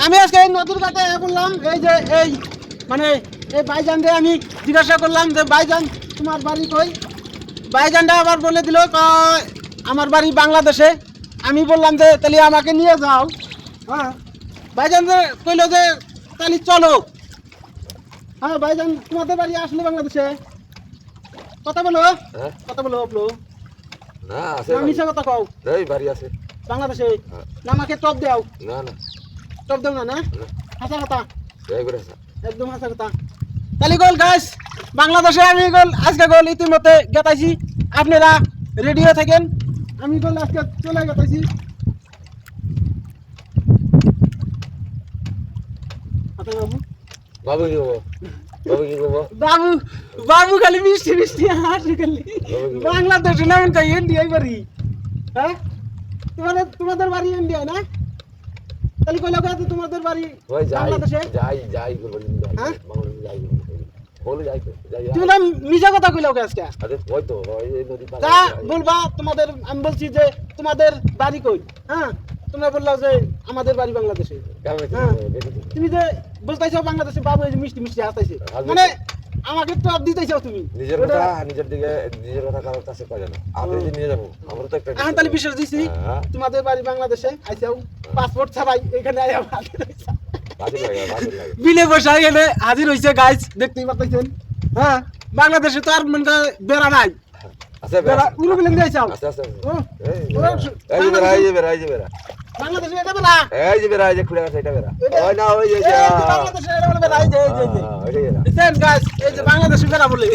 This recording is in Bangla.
আমি আজকে এই নদীর ঘাটে বললাম এই যে এই মানে এই ভাইজান রে আমি জিজ্ঞাসা করলাম যে ভাইজান তোমার বাড়ি কই? ভাইজানটা আবার বলে দিল আমার বাড়ি বাংলাদেশে। আমি বললাম যে তাহলে আমাকে নিয়ে যাও। হ্যাঁ, ভাইজান কইলো যে তাহলে চলো। হ্যাঁ ভাইজান, তোমাদের বাড়ি আসলে বাংলাদেশে? কথা বলো, কথা বলো আপলো। না আছে না মিছা কথা কও। এই বাড়ি আছে বাংলাদেশে না, আমাকে টপ দাও। না না টপ দাও না? না হাসা কথা, এই করে একদম হাসা কথা। তাহলে গোল গাইস, বাংলাদেশে আমি গোল আজকে গোল ইতিমধ্যে গেতাইছি। আপনারা রেডিও থাকেন, আমি গোল আজকে চলে গেতাইছি। বাবু বাবু কি বলবো বাবু কি বলবো বাবু বাবু খালি মিষ্টি মিষ্টি হাসি খালি। বাংলাদেশে না মন কই ইন্ডিয়ায় বাড়ি। হ্যাঁ, তোমাদের বাড়ি ইন্ডিয়া না? তাহলে কইলা কই তোমাদের বাড়ি ওই যাই বাংলাদেশে? যাই যাই করব হ্যাঁ? বাংলাদেশে যাই বলে যাই যাই তুমি না মিছা কথা কইলা কই আজকে? আরে ওই তো এই নদী পার যা বলবা তোমাদের, আমি বলছি যে তোমাদের বাড়ি কই? হ্যাঁ, তোমরা বললা যে আমাদের বাড়ি বাংলাদেশে। হ্যাঁ, তুমি যে বলতাইছো বাংলাদেশে, বাবু এই যে মিষ্টি মিষ্টি হাসতাইছে, মানে আমাকে তো আপ দিতেছো তুমি। নিজের কথা নিজের দিকে নিজের কথা কারোর কাছে কয় না। আমি যে নিয়ে যাবো আমরা তো একটা এখন তাহলে বিশ্বাস দিছি তোমাদের বাড়ি বাংলাদেশে। আইসাও পাসপোর্ট ছাড়াই এখানে আইয়া বাজে লাগে বাজে লাগে বিলে বসে এখানে হাজির হইছে গাইস, দেখতেই পাচ্ছেন। হ্যাঁ, বাংলাদেশে তো আর মনে করে বেড়া নাই। আচ্ছা বেড়া উড়ু বিলেন যাইছাও। আচ্ছা আচ্ছা ও, এই যে বেরা এই যে বেরা এই যে বেরা বাংলাদেশে এটা বেড়া। এই যে বেরা এই যে খুলে গেছে এটা বেরা ওই না ওই যে এই যে বাংলাদেশে এটা বলে বেড়া, এই যে এই যে ওইটাই বেরা দেখেন গাইস, এই যে বাংলাদেশে বেড়া বলে।